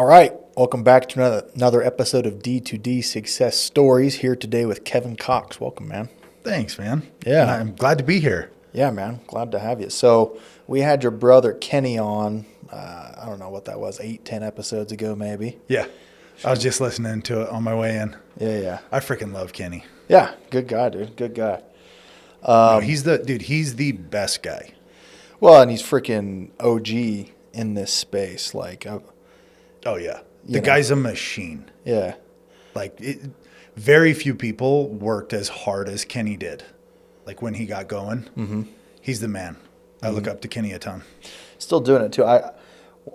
All right, welcome back to another episode of D2D Success Stories. Here today with Kevin Cox. Welcome, man. Thanks, man. Yeah. I'm glad to be here. Yeah, man. Glad to have you. So we had your brother Kenny on, I don't know what that was, 8-10 episodes ago maybe. Yeah. I was just listening to it on my way in. Yeah. I freaking love Kenny. Yeah, good guy, dude. Good guy. No, he's the best guy. Well, and he's freaking OG in this space. Oh, yeah. The guy's a machine. Yeah. Very few people worked as hard as Kenny did. Like when he got going, he's the man. I look up to Kenny a ton. Still doing it too.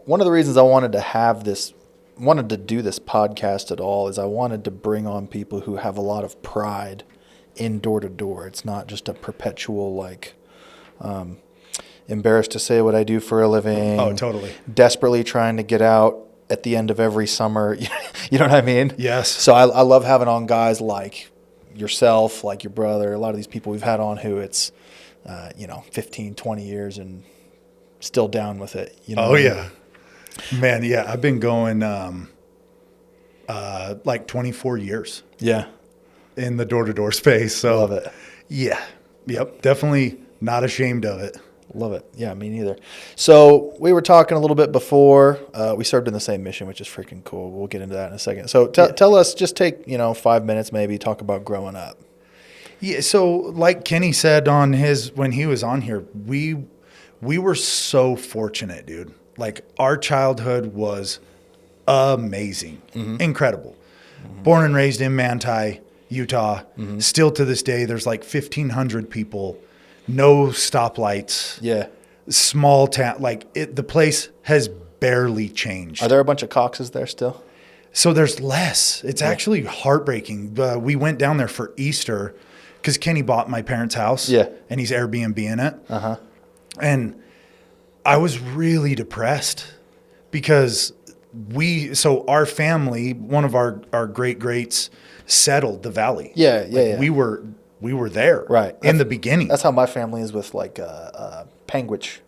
One of the reasons I wanted to do this podcast at all is I wanted to bring on people who have a lot of pride in door to door. It's not just a perpetual embarrassed to say what I do for a living. Oh, totally. Desperately trying to get out at the end of every summer. You know what I mean? Yes. So I love having on guys like yourself, like your brother, a lot of these people we've had on who it's, 15, 20 years and still down with it. You know? Oh, yeah. Man, yeah. I've been going 24 years. Yeah. In the door-to-door space. So love it. Yeah. Yep. Definitely not ashamed of it. Love it. Yeah, me neither. So we were talking a little bit before. We served in the same mission, which is freaking cool. We'll get into that in a second. So tell us, just take 5 minutes maybe, talk about growing up. Yeah. So like Kenny said when he was on here, we were so fortunate, dude. Like our childhood was amazing, incredible. Born and raised in Manti, Utah. Still to this day, there's like 1,500 people. No stoplights. Yeah. Small town. The place has barely changed. Are there a bunch of Coxes there still? So there's less. It's actually heartbreaking. We went down there for Easter because Kenny bought my parents' house. Yeah. And he's Airbnb-ing it. Uh-huh. And I was really depressed because our family, one of our great-greats settled the valley. Yeah. We were there right in the beginning. That's how my family is with Panguitch,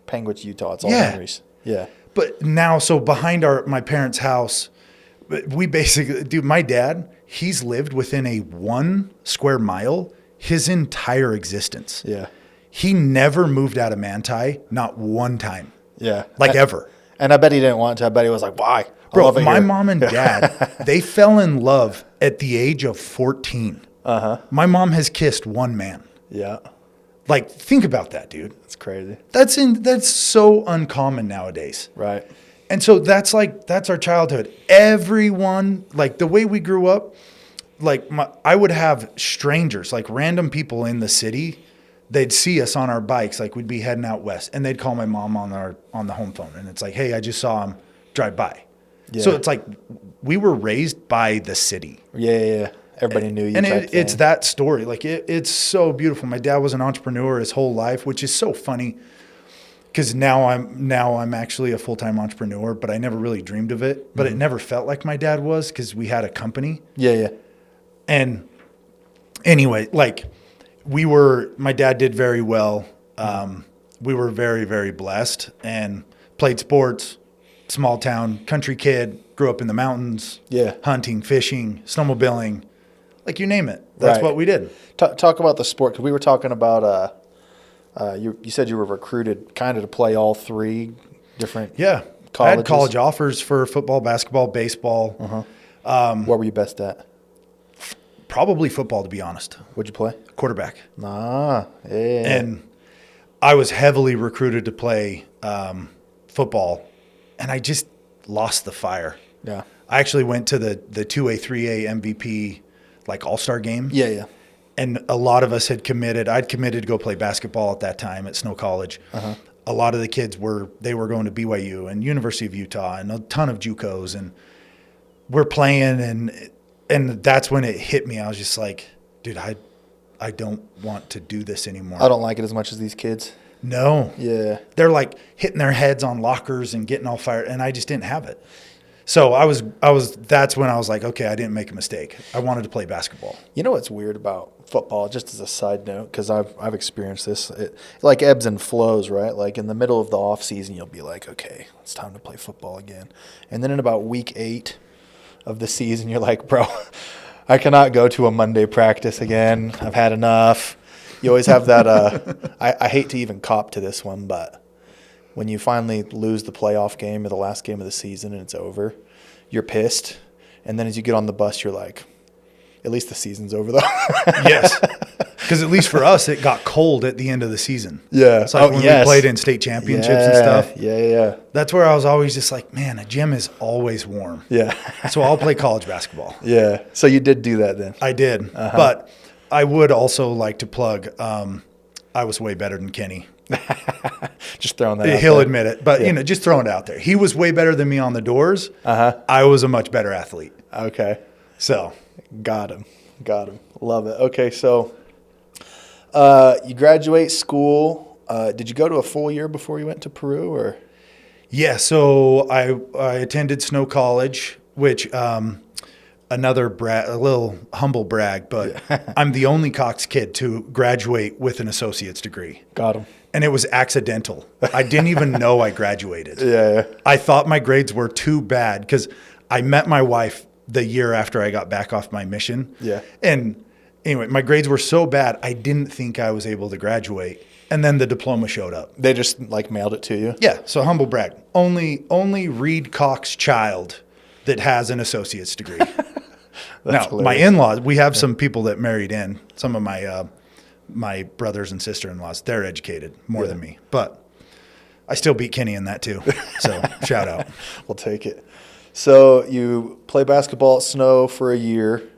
Utah. It's all Henry's. Yeah. But now, so behind my parents' house, we basically, dude, my dad, he's lived within a 1 square mile his entire existence. Yeah. He never moved out of Manti, not one time. Yeah. Ever. And I bet he didn't want to. I bet he was like, why? Bro, my mom and dad, they fell in love at the age of 14. Uh-huh. My mom has kissed one man. Yeah. Think about that, dude. That's crazy. That's so uncommon nowadays. Right. And so that's our childhood. Everyone, the way we grew up, I would have strangers, random people in the city. They'd see us on our bikes, we'd be heading out west, and they'd call my mom on the home phone, and it's like, hey, I just saw him drive by. Yeah. So it's we were raised by the city. Yeah. Everybody knew you. And it's that story. It's so beautiful. My dad was an entrepreneur his whole life, which is so funny because now I'm actually a full-time entrepreneur, but I never really dreamed of it. But it never felt like my dad was because we had a company. Yeah. And anyway, my dad did very well. We were very, very blessed and played sports, small town, country kid, grew up in the mountains. Yeah. Hunting, fishing, snowmobiling. You name it. That's what we did. Talk about the sport, because we were talking about, you said you were recruited kind of to play all 3 different colleges. I had college offers for football, basketball, baseball. Uh-huh. What were you best at? Probably football, to be honest. What'd you play? Quarterback. Yeah. And I was heavily recruited to play football, and I just lost the fire. Yeah. I actually went to the 2A, 3A MVP all-star game. Yeah. And a lot of us had committed. I'd committed to go play basketball at that time at Snow College. Uh-huh. A lot of the kids were going to BYU and University of Utah and a ton of JUCOs, and we're playing, and that's when it hit me. I was just like, dude, I don't want to do this anymore. I don't like it as much as these kids. No. Yeah. They're hitting their heads on lockers and getting all fired, and I just didn't have it. So that's when I was like, okay, I didn't make a mistake. I wanted to play basketball. You know what's weird about football, just as a side note, because I've experienced this, it like ebbs and flows, right? Like in the middle of the off season, you'll be like, okay, it's time to play football again. And then in about week 8 of the season, you're like, bro, I cannot go to a Monday practice again. I've had enough. You always have that, I hate to even cop to this one, but when you finally lose the playoff game or the last game of the season and it's over, you're pissed. And then as you get on the bus, you're like, at least the season's over, though. Yes. Because at least for us, it got cold at the end of the season. Yeah. It's like when we played in state championships and stuff. Yeah. That's where I was always just like, man, a gym is always warm. Yeah. So I'll play college basketball. Yeah. So you did do that then? I did. But I would also like to plug, I was way better than Kenny. Just throwing that out He'll there. admit it. But, just throwing it out there. He was way better than me on the doors. I was a much better athlete. Okay. So. Got him. Love it. Okay, so you graduate school. Did you go to a full year before you went to Peru, or? Yeah, so I attended Snow College, which a little humble brag, but I'm the only Cox kid to graduate with an associate's degree. Got him. And it was accidental. I didn't even know I graduated. Yeah. I thought my grades were too bad because I met my wife the year after I got back off my mission. Yeah. And anyway, my grades were so bad, I didn't think I was able to graduate. And then the diploma showed up. They just mailed it to you? Yeah. So humble brag. Only Reed Cox child that has an associate's degree. Now, hilarious. my in-laws, we have some people that married in. Some of my brothers and sister-in-laws, they're educated more than me. But I still beat Kenny in that too. So shout out. We'll take it. So you play basketball at Snow for a year.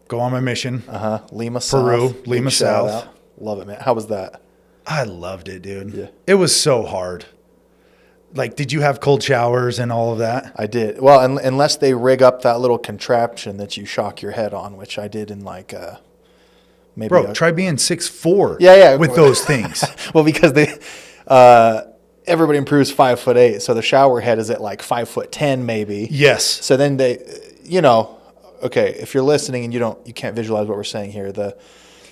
Go on my mission. Lima Peru, South. Lima Big shout South. out. Love it, man. How was that? I loved it, dude. Yeah. It was so hard. Like, did you have cold showers and all of that? I did. Well, unless they rig up that little contraption that you shock your head on, which I did in maybe. Bro, try being 6'4". Yeah. With those things. Well, because everybody improves 5'8", so the shower head is at like 5'10" maybe. Yes. So then they, okay, if you're listening and you can't visualize what we're saying here, the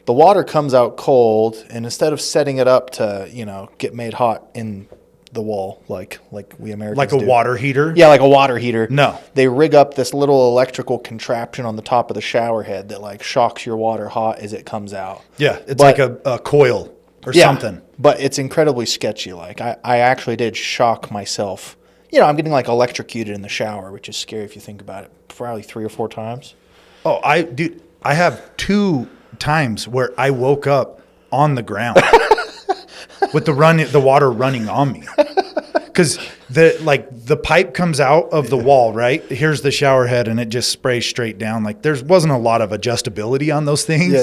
water comes out cold, and instead of setting it up to get made hot in the wall like we Americans like a do. water heater? Yeah, like a water heater. No. They rig up this little electrical contraption on the top of the shower head that shocks your water hot as it comes out. Yeah, it's like a coil or something. But it's incredibly sketchy. I actually did shock myself. I'm getting electrocuted in the shower, which is scary if you think about it. Probably 3 or 4 times. Oh, I have 2 times where I woke up on the ground with the water running on me. Because the pipe comes out of the wall, right? Here's the shower head, and it just sprays straight down. There wasn't a lot of adjustability on those things.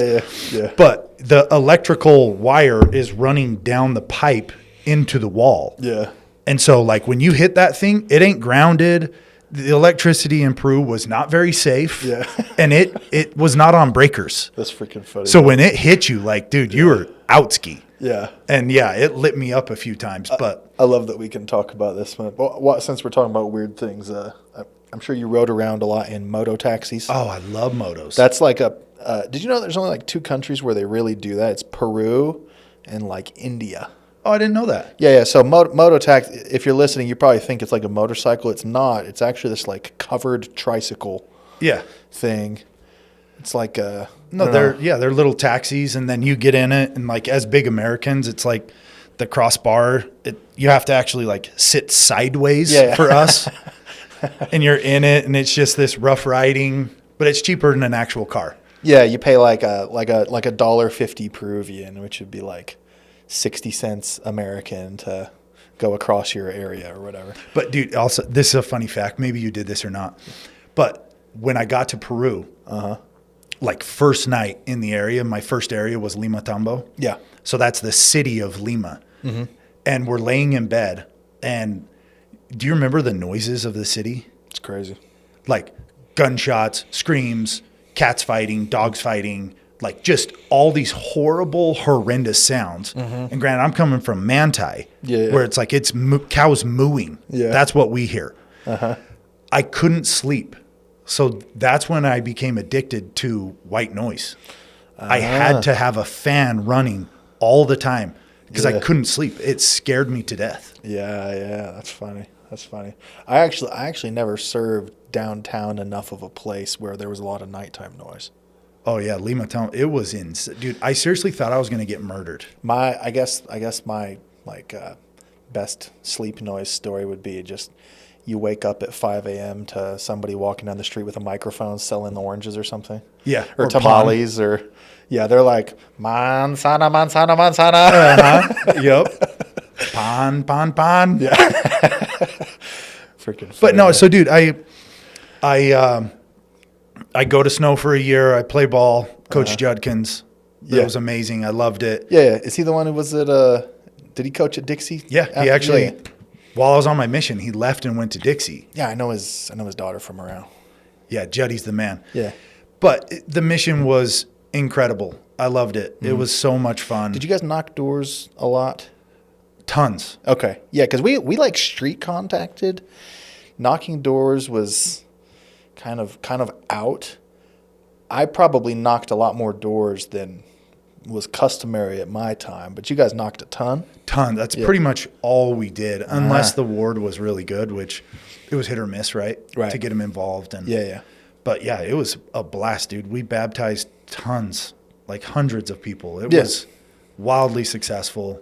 Yeah. But the electrical wire is running down the pipe into the wall. Yeah. And so, when you hit that thing, it ain't grounded. The electricity in Peru was not very safe. Yeah. And it was not on breakers. That's freaking funny. So when it hit you, dude, you were out ski. Yeah. And it lit me up a few times. But I love that we can talk about this. Since we're talking about weird things, I'm sure you rode around a lot in moto taxis. oh, I love motos. That's did you know there's only 2 countries where they really do that? It's Peru and India. Oh, I didn't know that. Yeah. So moto taxi, if you're listening, you probably think it's like a motorcycle. It's not. It's actually this covered tricycle Yeah. thing. It's like a No, they're little taxis, and then you get in it, and as big Americans, it's like the crossbar. You have to actually sit sideways for us, and you're in it, and it's just this rough riding, but it's cheaper than an actual car. Yeah, you pay like a $1.50 Peruvian, which would be 60 cents American to go across your area or whatever. But dude, also this is a funny fact. Maybe you did this or not, but when I got to Peru, first night in the area, my first area was Lima Tambo. Yeah. So that's the city of Lima. Mm-hmm. And we're laying in bed. And do you remember the noises of the city? It's crazy. Gunshots, screams, cats fighting, dogs fighting, just all these horrible, horrendous sounds. Mm-hmm. And granted, I'm coming from Manti, where it's it's cows mooing. Yeah. That's what we hear. I couldn't sleep. So that's when I became addicted to white noise. I had to have a fan running all the time because I couldn't sleep. It scared me to death. Yeah, that's funny. That's funny. I actually never served downtown enough of a place where there was a lot of nighttime noise. Oh yeah, Lima Town. It was insane, dude. I seriously thought I was gonna get murdered. I guess my best sleep noise story would be just you wake up at 5 a.m. to somebody walking down the street with a microphone selling oranges or something. Yeah, or tamales, or they're like manzana, manzana, manzana. Yep. Pan. Yeah. Freaking. But no, so dude, I go to Snow for a year. I play ball. Coach Judkins. It was amazing. I loved it. Yeah. Is he the one who was at? Did he coach at Dixie? Yeah, he actually. While I was on my mission, he left and went to Dixie. Yeah, I know his daughter from around. Yeah, Juddy's the man. Yeah. But the mission was incredible. I loved it. It was so much fun. Did you guys knock doors a lot? Tons. Okay. Yeah, because we like street contacted. Knocking doors was kind of out. I probably knocked a lot more doors than was customary at my time, but you guys knocked a ton. That's pretty much all we did, unless the ward was really good, which it was hit or miss, right? To get them involved. And But yeah, it was a blast, dude. We baptized tons, like hundreds of people. It was wildly successful.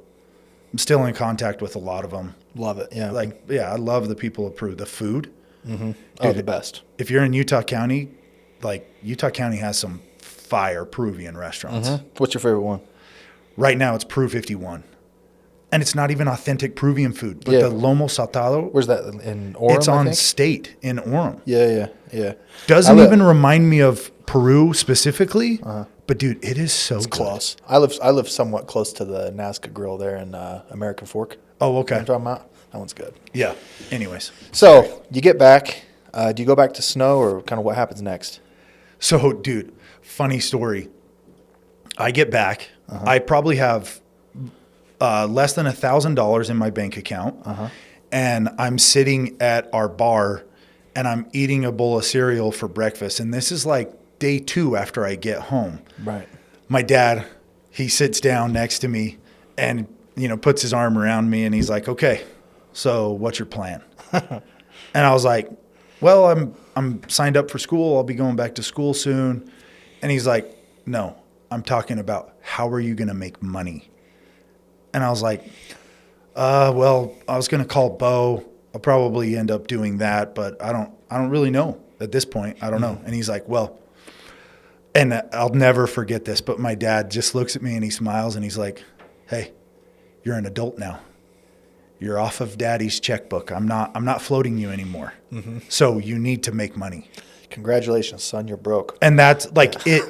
I'm still in contact with a lot of them. Love it. Yeah. I love the people of Peru. The food. Mm-hmm. Dude, the best. If you're in Utah County, Utah County has some fire Peruvian restaurants. Mm-hmm. What's your favorite one? Right now it's Peru 51. And it's not even authentic Peruvian food, but the lomo saltado. Where's that, in Orem? It's on State in Orem. Yeah. Doesn't even remind me of Peru specifically, but dude, it is so good. Close. I live somewhat close to the Nazca Grill there in American Fork. Oh, okay. You know what I'm talking about? That one's good. Yeah. Anyways. So you get back. Do you go back to Snow, or kind of what happens next? So, dude, funny story. I get back. I probably have less than $1,000 in my bank account, and I'm sitting at our bar, and I'm eating a bowl of cereal for breakfast. And this is like day 2 after I get home. Right. My dad, he sits down next to me, and puts his arm around me, and he's like, "Okay, so what's your plan?" And I was like, "Well, I'm signed up for school. I'll be going back to school soon." And he's like, "No, I'm talking about how are you going to make money?" And I was like, well, I was going to call Bo. I'll probably end up doing that, but I don't really know at this point. I don't know." And he's like, "Well," and I'll never forget this, but my dad just looks at me and he smiles and he's like, "Hey, you're an adult now. You're off of daddy's checkbook. I'm not floating you anymore. So you need to make money." Congratulations, son. You're broke. And that's like it,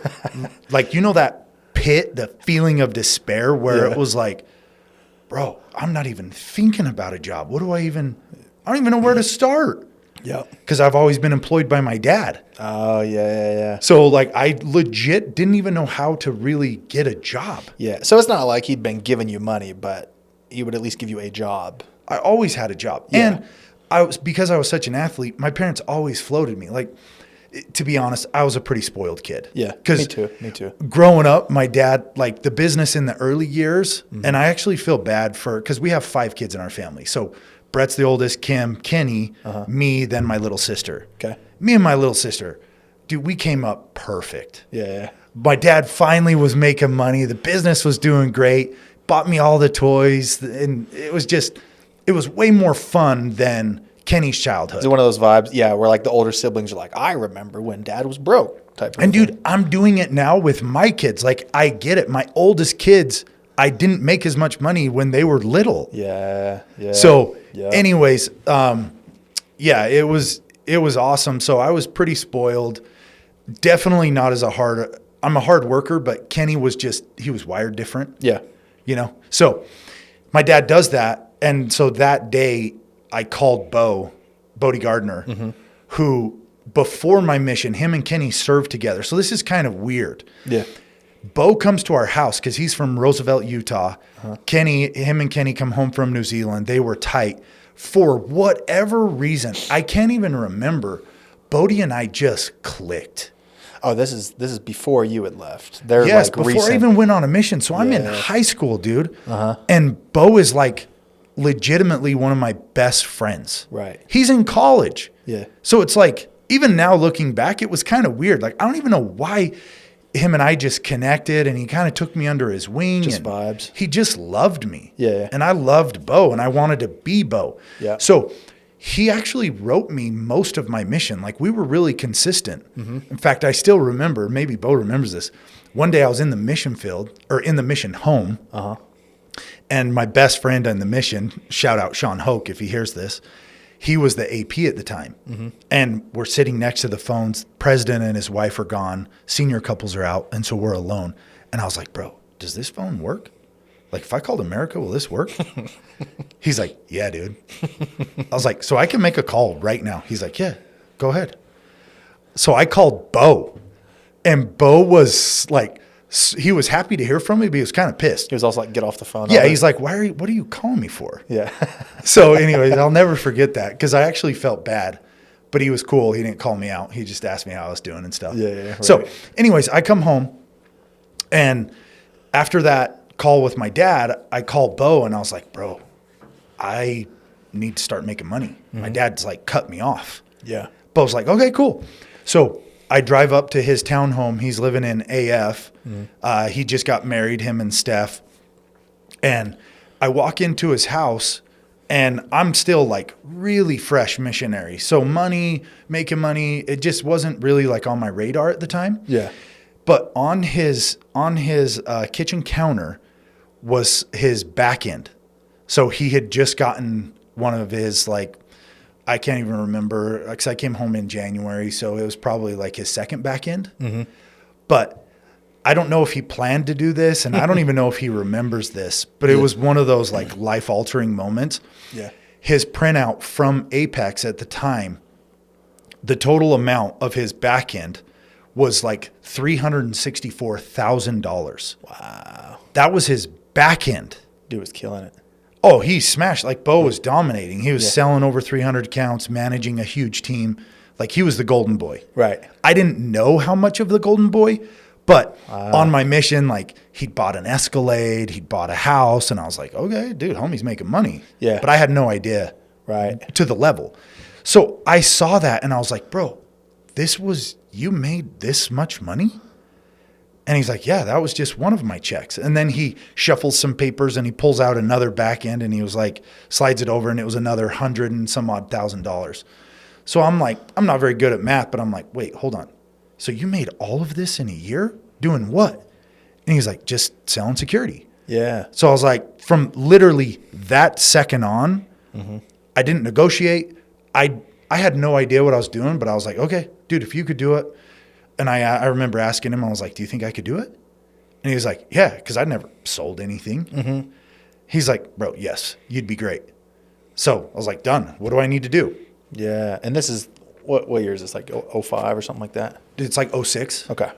like, that pit, the feeling of despair where it was like, bro, I'm not even thinking about a job. I don't even know where to start. Yeah. Because I've always been employed by my dad. Oh, yeah. So, I legit didn't even know how to really get a job. Yeah. So it's not like he'd been giving you money, but he would at least give you a job. I always had a job. Yeah. And because I was such an athlete, my parents always floated me. To be honest, I was a pretty spoiled kid. Yeah, me too. Growing up, my dad, the business in the early years, and I actually feel bad because we have 5 kids in our family. So Brett's the oldest, Kim, Kenny, me, then my little sister. Okay. Me and my little sister, dude, we came up perfect. Yeah. My dad finally was making money. The business was doing great. Bought me all the toys, and it was way more fun than Kenny's childhood. Is it one of those vibes? Yeah, where the older siblings are like, I remember when dad was broke type of And thing. Dude, I'm doing it now with my kids. I get it. My oldest kids, I didn't make as much money when they were little. Yeah. So anyways, it was awesome. So I was pretty spoiled. Definitely not as I'm a hard worker, but Kenny was he was wired different. Yeah. So my dad does that. And so that day I called Bodie Gardner, who before my mission, him and Kenny served together. So this is kind of weird. Yeah. Bo comes to our house because he's from Roosevelt, Utah. Him and Kenny come home from New Zealand. They were tight. for whatever reason, I can't even remember, Bodie and I just clicked. Oh, this is before you had left. They're Yes, like before recent. I even went on a mission. So I'm in high school, dude. And Bo is like legitimately one of my best friends. Right. He's in college. Yeah. So it's like, even now looking back, it was kind of weird. Like, I don't even know why him and I just connected, and he kind of took me under his wing. Just and vibes. He just loved me. Yeah. And I loved Bo, and I wanted to be Bo. Yeah. So he actually wrote me most of my mission. Like, we were really consistent. In fact, I still remember, maybe Bo remembers this. One day I was in the mission field, or in the mission home. And my best friend in the mission, shout out Sean Hoke if he hears this, he was the AP at the time. And we're sitting next to the phones. President and his wife are gone. Senior couples are out. And so we're alone. And I was like, bro, does this phone work? Like, if I called America, will this work? He's like, yeah, dude. I was like, so I can make a call right now. He's like, yeah, go ahead. So I called Bo. And Bo was like, he was happy to hear from me, but he was kind of pissed. He was also like, get off the phone. Yeah, he's like, what are you calling me for? Yeah. So anyways, I'll never forget that because I actually felt bad, but he was cool. He didn't call me out. He just asked me how I was doing and stuff. Yeah, right. So anyways, I come home, and after that call with my dad, I called Bo, and I was like, bro, I need to start making money. My dad's like cut me off. Yeah. Bo's like, okay, cool. So I drive up to his townhome. He's living in AF. He just got married, him and Steph. And I walk into his house, and I'm still like really fresh missionary. So making money, it just wasn't really like on my radar at the time. Yeah. But on his kitchen counter was his back end. So he had just gotten one of his, like, I can't even remember, because I came home in January, so it was probably like his second back end. But I don't know if he planned to do this, and I don't even know if he remembers this, but it was one of those like life-altering moments. Yeah. His printout from Apex at the time, the total amount of his back end was like $364,000. Wow. That was his back end. Dude was killing it. Oh, he smashed. Like, Bo was dominating. He was selling over 300 accounts, managing a huge team. Like, he was the golden boy. Right. I didn't know how much of the golden boy, but on my mission, like, he'd bought an Escalade, he'd bought a house, and I was like, okay, dude, homie's making money. Yeah. But I had no idea to the level. So I saw that, and I was like, bro, you made this much money? And he's like, yeah, that was just one of my checks. And then he shuffles some papers and he pulls out another back end, and he was like, slides it over, and it was another $100 and some odd $1,000. So I'm like, I'm not very good at math, but I'm like, wait, hold on. So you made all of this in a year? Doing what? And he's like, just selling security. Yeah. So I was like, from literally that second on, I didn't negotiate. I had no idea what I was doing, but I was like, okay, dude, if you could do it. And I remember asking him, I was like, do you think I could do it? And he was like, yeah, because I'd never sold anything. He's like, bro, yes, you'd be great. So I was like, done. What do I need to do? Yeah. And this is, what year is this? Like 05 or something like that? It's like 06. Okay.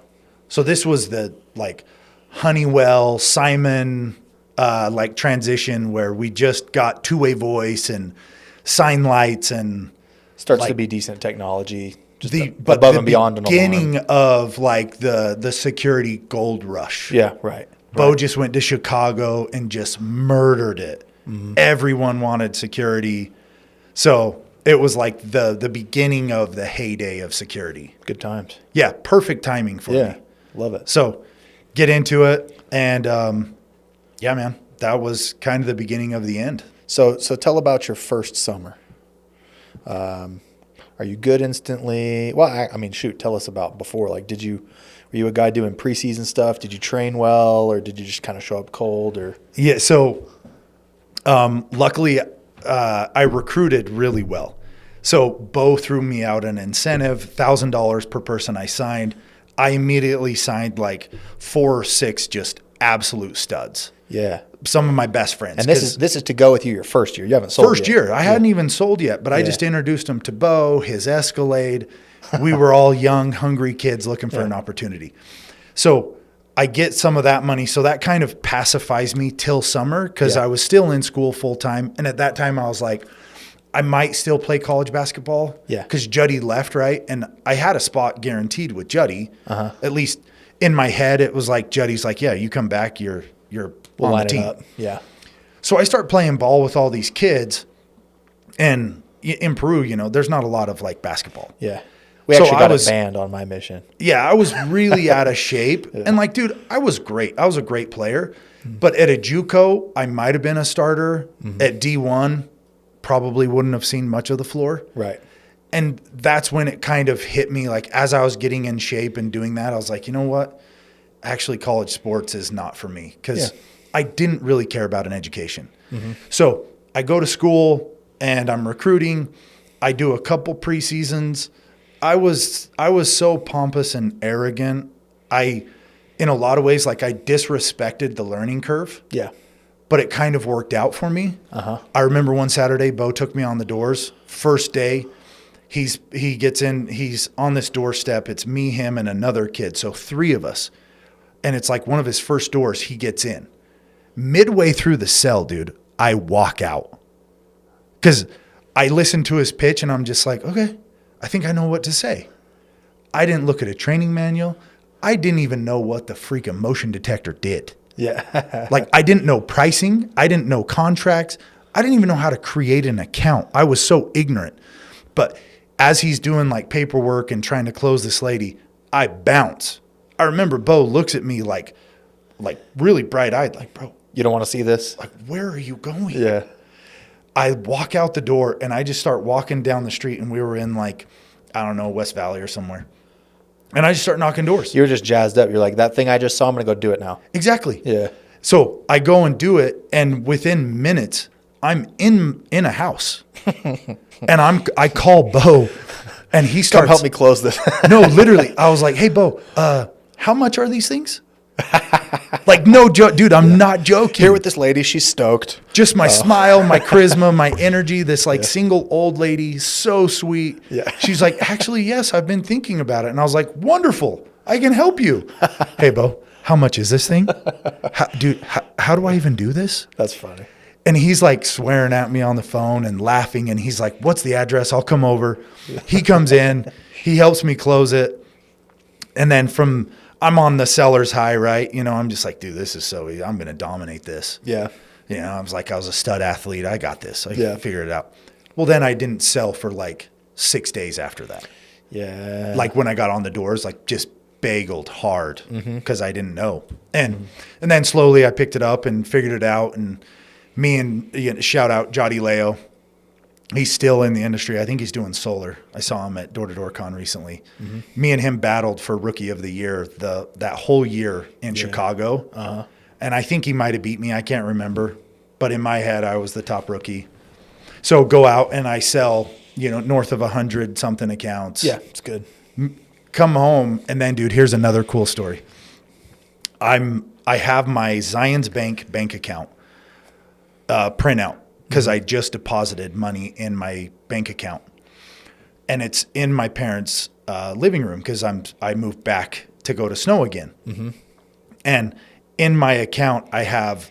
So this was the like Honeywell, Simon, like transition where we just got two-way voice and sign lights and Starts like, to be decent technology. Just but above the and beyond an beginning alarm. of like the security gold rush. Yeah, right. Bo just went to Chicago and just murdered it. Everyone wanted security. So it was like the beginning of the heyday of security. Good times. Yeah, perfect timing for me. Love it. So get into it. And yeah, man, that was kind of the beginning of the end. So tell about your first summer. Are you good instantly? Well, I mean, shoot, tell us about before. Like, were you a guy doing preseason stuff? Did you train well, or did you just kind of show up cold? Or yeah, so luckily I recruited really well. So Bo threw me out an incentive, $1,000 per person I signed. I immediately signed like 4 or 6 just absolute studs. Yeah. Some of my best friends. And this is to go with you your first year. You haven't sold First yet. year. I hadn't even sold yet, but I just introduced them to Bo, his Escalade. We were all young, hungry kids looking for an opportunity. So I get some of that money. So that kind of pacifies me till summer because I was still in school full time. And at that time I was like, I might still play college basketball. Yeah. Because Juddy left, right? And I had a spot guaranteed with Juddy. At least in my head, it was like Juddy's like, yeah, you come back, you're We'll on line the it team. up. Yeah. So I start playing ball with all these kids. And in Peru, you know, there's not a lot of like basketball. Yeah. We So actually I got was- it banned on my mission. Yeah, I was really out of shape. And like, dude, I was great. I was a great player. But at a JUCO, I might have been a starter. At D1, probably wouldn't have seen much of the floor. Right. And that's when it kind of hit me. Like, as I was getting in shape and doing that, I was like, you know what? Actually, college sports is not for me, because I didn't really care about an education. So I go to school and I'm recruiting. I do a couple preseasons. I was so pompous and arrogant. In a lot of ways, like, I disrespected the learning curve. Yeah. But it kind of worked out for me. I remember one Saturday, Bo took me on the doors. First day, he gets in. He's on this doorstep. It's me, him, and another kid. So 3 of us. And it's like one of his first doors. He gets in. Midway through the cell, dude, I walk out. Because I listened to his pitch, and I'm just like, okay, I think I know what to say. I didn't look at a training manual. I didn't even know what the freaking motion detector did. Yeah. Like, I didn't know pricing. I didn't know contracts. I didn't even know how to create an account. I was so ignorant. But as he's doing like paperwork and trying to close this lady, I bounce. I remember Bo looks at me like really bright-eyed, like, bro, You don't want to see this? like, where are you going? Yeah. I walk out the door and I just start walking down the street, and we were in like, I don't know, West Valley or somewhere. And I just start knocking doors. You're just jazzed up. You're like, that thing I just saw, I'm going to go do it now. Exactly. Yeah. So I go and do it, and within minutes, I'm in a house. And I call Bo, and he starts. Come help me close this. No, literally. I was like, hey, Bo, how much are these things? Like, no joke. Dude, I'm not joking. Here with this lady, she's stoked. Just my smile, my charisma, my energy, this like single old lady, so sweet. Yeah. She's like, actually, yes, I've been thinking about it. And I was like, wonderful. I can help you. Hey, Bo, how much is this thing? How do I even do this? That's funny. And he's like swearing at me on the phone and laughing. And he's like, what's the address? I'll come over. He comes in. He helps me close it. And then I'm on the seller's high, right? You know, I'm just like, dude, this is so easy. I'm going to dominate this. Yeah. You know, I was a stud athlete. I got this. I Yeah. figured it out. Well, then I didn't sell for like 6 days after that. Yeah. Like, when I got on the doors, like, just bageled hard because I didn't know. And then slowly I picked it up and figured it out. And me and shout out Jody Leo. He's still in the industry. I think he's doing solar. I saw him at Door to Door Con recently. Me and him battled for Rookie of the Year that whole year in Chicago. And I think he might have beat me. I can't remember. But in my head, I was the top rookie. So go out and I sell, north of 100 something accounts. Yeah, it's good. Come home, and then, dude, here's another cool story. I have my Zions bank account printout, because I just deposited money in my bank account, and it's in my parents' living room because I moved back to go to Snow again. And in my account, I have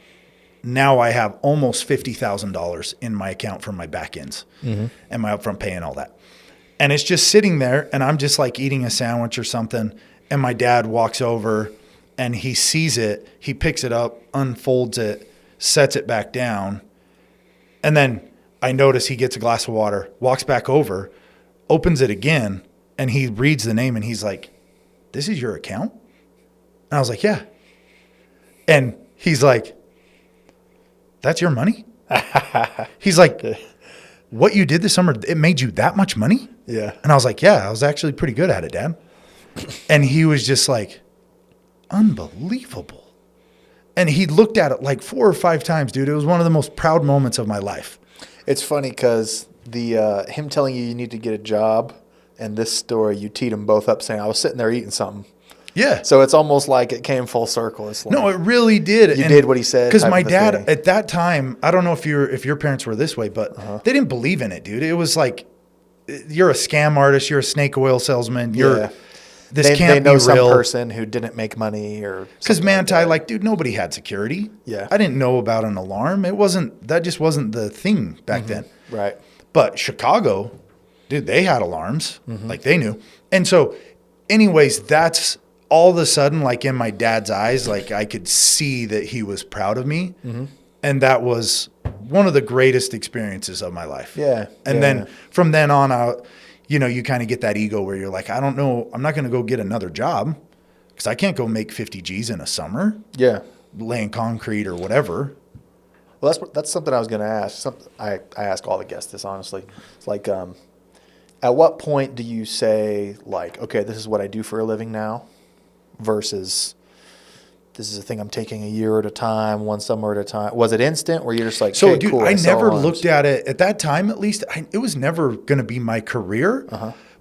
almost $50,000 in my account for my back ends and my upfront pay and all that. And it's just sitting there, and I'm just like eating a sandwich or something, and my dad walks over and he sees it. He picks it up, unfolds it, sets it back down. And then I notice he gets a glass of water, walks back over, opens it again, and he reads the name, and he's like, "This is your account?" And I was like, "Yeah." And he's like, "That's your money?" He's like, "What you did this summer, it made you that much money?" Yeah. And I was like, "Yeah, I was actually pretty good at it, Dad." And he was just like, "Unbelievable." And he looked at it like 4 or 5 times, dude. It was one of the most proud moments of my life. It's funny because him telling you need to get a job and this story, you teed them both up saying, I was sitting there eating something. Yeah. So it's almost like it came full circle. It's like, No, it really did. You did what he said. Because type my of a dad thing. at that time, I don't know if your parents were this way, but they didn't believe in it, dude. It was like, you're a scam artist, you're a snake oil salesman, this they can't know be some real. person who didn't make money or Because something Manti, dude, nobody had security. Yeah. I didn't know about an alarm. That just wasn't the thing back then. Right. But Chicago, dude, they had alarms. Like they knew. And so anyways, that's all of a sudden, like in my dad's eyes, like I could see that he was proud of me. And that was one of the greatest experiences of my life. Yeah. And then from then on out, you know, you kind of get that ego where you're like, I don't know, I'm not going to go get another job because I can't go make 50 G's in a summer. Yeah. Laying concrete or whatever. Well, that's something I was going to ask. I ask all the guests this, honestly. It's like, at what point do you say, like, okay, this is what I do for a living now versus this is a thing I'm taking a year at a time, one summer at a time? Was it instant or you're just like, so okay, dude, cool, I sell never alarms? looked at it at that time, at least. It was never going to be my career,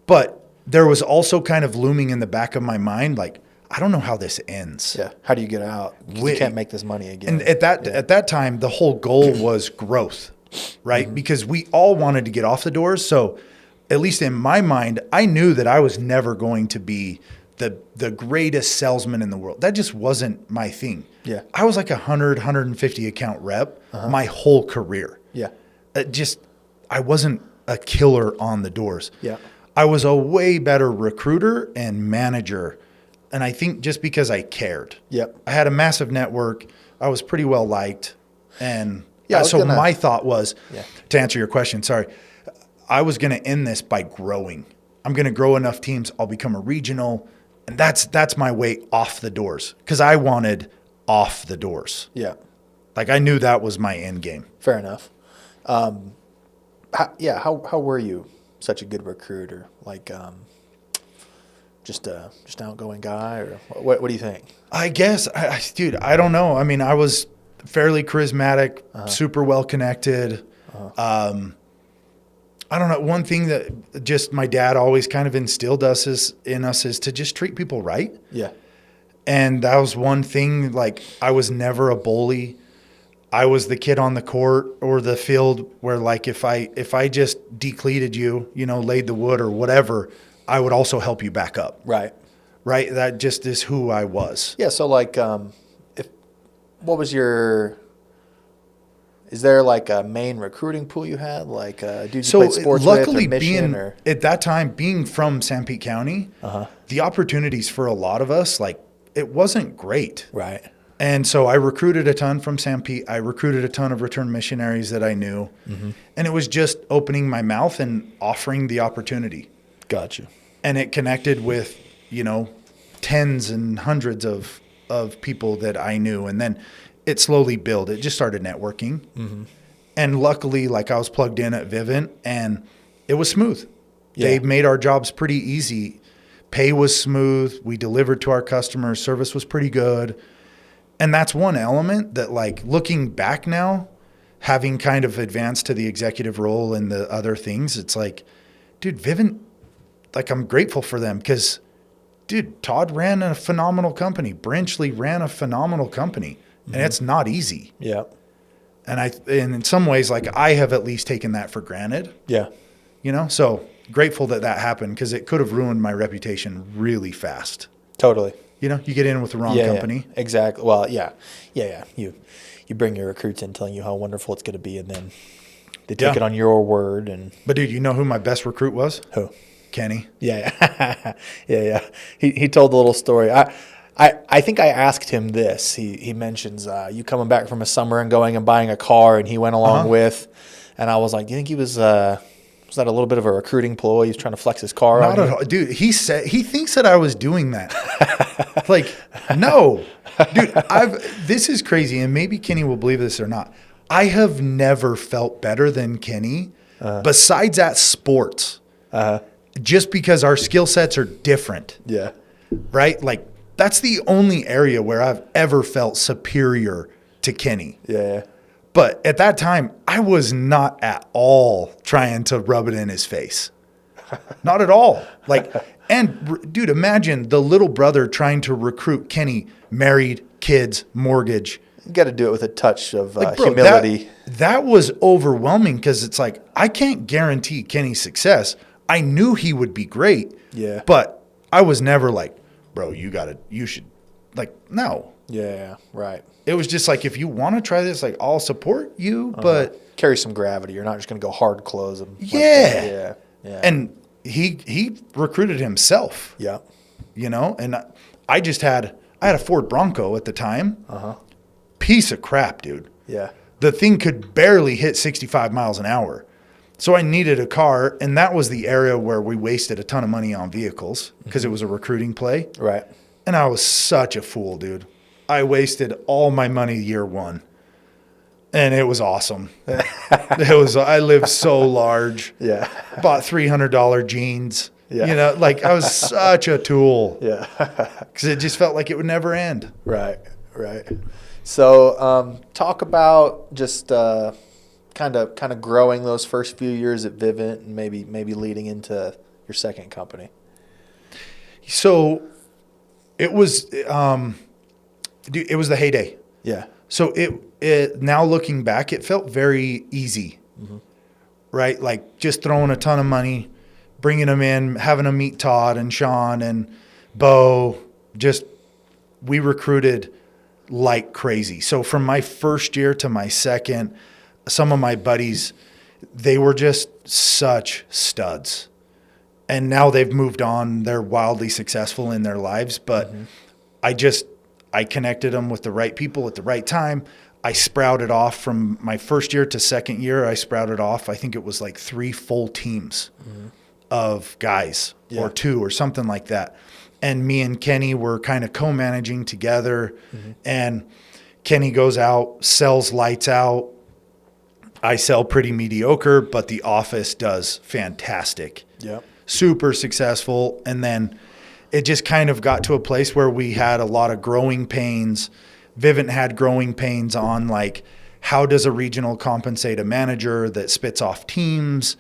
but there was also kind of looming in the back of my mind, like, I don't know how this ends. Yeah. How do you get out? 'Cause you can't make this money again. And at that time, the whole goal was growth, right? Because we all wanted to get off the doors. So at least in my mind, I knew that I was never going to be the greatest salesman in the world. That just wasn't my thing. Yeah. I was like 150 account rep my whole career. Yeah. I wasn't a killer on the doors. Yeah. I was a way better recruiter and manager. And I think just because I cared. Yep. I had a massive network. I was pretty well liked. And Yeah, my thought was, Yeah. to answer your question, sorry, I was going to end this by growing. I'm going to grow enough teams. I'll become a regional. And that's my way off the doors because I wanted off the doors. Yeah. Like I knew that was my end game. Fair enough. How were you such a good recruiter? Like, just an outgoing guy, or what do you think? I guess, dude, I don't know. I mean, I was fairly charismatic, super well connected. I don't know. One thing that just my dad always kind of instilled in us is to just treat people right. Yeah. And that was one thing. Like I was never a bully. I was the kid on the court or the field where like if I just decleated you, you know, laid the wood or whatever, I would also help you back up. Right. Right. That just is who I was. Yeah. So like, is there like a main recruiting pool you had? Like, dudes you played sports luckily with, or Mission, at that time, being from San Pete County, the opportunities for a lot of us, like it wasn't great. Right. And so I recruited a ton from San Pete. I recruited a ton of return missionaries that I knew. And it was just opening my mouth and offering the opportunity. Gotcha. And it connected with, you know, tens and hundreds of people that I knew. And then it slowly built. It just started networking. And luckily, like I was plugged in at Vivint and it was smooth. Yeah. They made our jobs pretty easy. Pay was smooth. We delivered to our customers. Service was pretty good. And that's one element that, like, looking back now, having kind of advanced to the executive role and the other things, it's like, dude, Vivint, like, I'm grateful for them because, dude, Todd ran a phenomenal company. Brinchley ran a phenomenal company. And it's not easy. Yeah. And in some ways, like, I have at least taken that for granted. Yeah. You know? So grateful that happened because it could have ruined my reputation really fast. Totally. You know, you get in with the wrong company. Yeah, exactly. Well, yeah. You bring your recruits in telling you how wonderful it's going to be, and then they take it on your word. But dude, you know who my best recruit was? Who? Kenny. Yeah. Yeah. He told the little story. I think I asked him this. He mentions you coming back from a summer and going and buying a car, and he went along with. And I was like, do you think he was that a little bit of a recruiting ploy? He's trying to flex his car. Not at all, dude. He thinks that I was doing that. Like, no, dude. This is crazy, and maybe Kenny will believe this or not. I have never felt better than Kenny, besides at sports, just because our skill sets are different. Yeah. Right. Like that's the only area where I've ever felt superior to Kenny. Yeah. But at that time, I was not at all trying to rub it in his face. Not at all. Like, and dude, imagine the little brother trying to recruit Kenny, married, kids, mortgage. You got to do it with a touch of Like, bro, humility. That was overwhelming because it's like, I can't guarantee Kenny's success. I knew he would be great. Yeah. But I was never like, bro, you should, like, no. Yeah, right. It was just like, if you want to try this, like, I'll support you, but carry some gravity. You're not just going to go hard close them. Yeah. Yeah. And he recruited himself. Yeah. You know, and I had a Ford Bronco at the time. Piece of crap, dude. Yeah. The thing could barely hit 65 miles an hour. So I needed a car, and that was the area where we wasted a ton of money on vehicles because it was a recruiting play. Right. And I was such a fool, dude. I wasted all my money year one. And it was awesome. I lived so large. Yeah. Bought $300 jeans. Yeah. You know, like, I was such a tool. Yeah. Because it just felt like it would never end. Right. So talk about just kind of growing those first few years at Vivint and maybe leading into your second company. So it was the heyday. Yeah. So it now looking back, it felt very easy, right? Like, just throwing a ton of money, bringing them in, having them meet Todd and Sean and Bo. We recruited like crazy. So from my first year to my second, some of my buddies, they were just such studs. And now they've moved on. They're wildly successful in their lives. But I connected them with the right people at the right time. I sprouted off from my first year to second year. I sprouted off, I think it was like 3 full teams of guys or 2 or something like that. And me and Kenny were kind of co-managing together. And Kenny goes out, sells lights out. I sell pretty mediocre, but the office does fantastic. Yep. Super successful. And then it just kind of got to a place where we had a lot of growing pains. Vivint had growing pains on, like, how does a regional compensate a manager that spits off teams?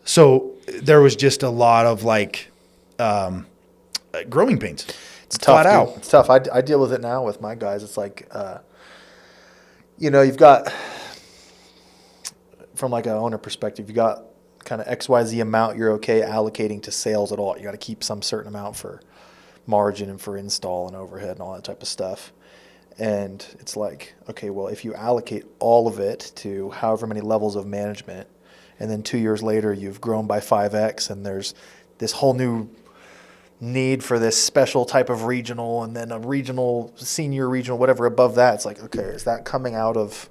So there was just a lot of, like, growing pains. It's tough. Flat out. It's tough. I deal with it now with my guys. It's like, you've got, from like an owner perspective, you got kind of XYZ amount you're okay allocating to sales at all. You got to keep some certain amount for margin and for install and overhead and all that type of stuff. And it's like, okay, well, if you allocate all of it to however many levels of management, and then 2 years later you've grown by 5x, and there's this whole new need for this special type of regional, and then a regional, senior regional, whatever above that, it's like, okay, is that coming out of,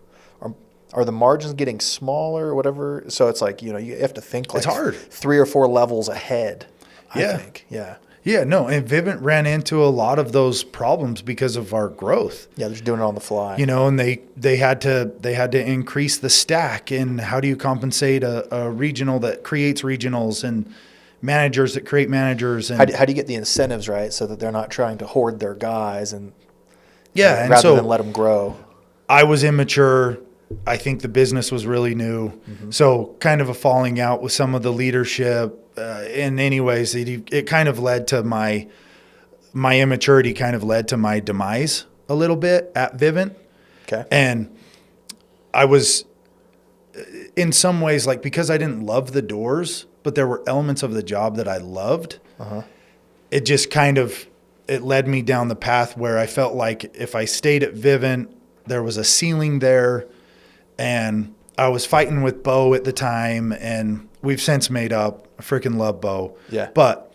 are the margins getting smaller or whatever? So it's like, you have to think like it's hard. 3 or 4 levels ahead, I think. Yeah. Yeah, no, and Vivint ran into a lot of those problems because of our growth. Yeah, they're just doing it on the fly. And they had to increase the stack. And how do you compensate a regional that creates regionals and managers that create managers? And how do you get the incentives right so that they're not trying to hoard their guys and and rather than let them grow? I was immature. I think the business was really new. So kind of a falling out with some of the leadership. And anyways, it kind of led to my immaturity kind of led to my demise a little bit at Vivint. Okay. And I was in some ways, like, because I didn't love the doors, but there were elements of the job that I loved. It just kind of, it led me down the path where I felt like if I stayed at Vivint, there was a ceiling there. And I was fighting with Bo at the time, and we've since made up. I freaking love Bo. Yeah. But